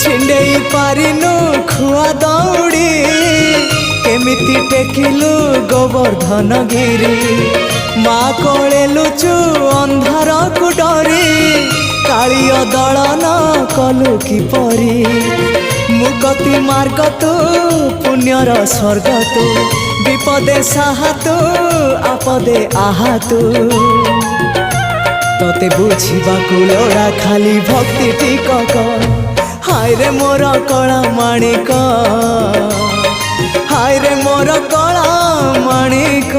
छिंडेई पारिनु खुआ दौड़ी केमिति टेकिलु गोवर्धन गिरी माँ कोले लुचु अंधार को डरी कालिय दलन कलु किपरि मुगति मार्ग तू पुण्यर स्वर्ग तू विपदे साहा तू आपदे आहा तू तोते बुझिबाकु लोड़ा खाली भक्ति टिकक हाय रे मोर कला माणिक हाय रे मोर कला माणिक।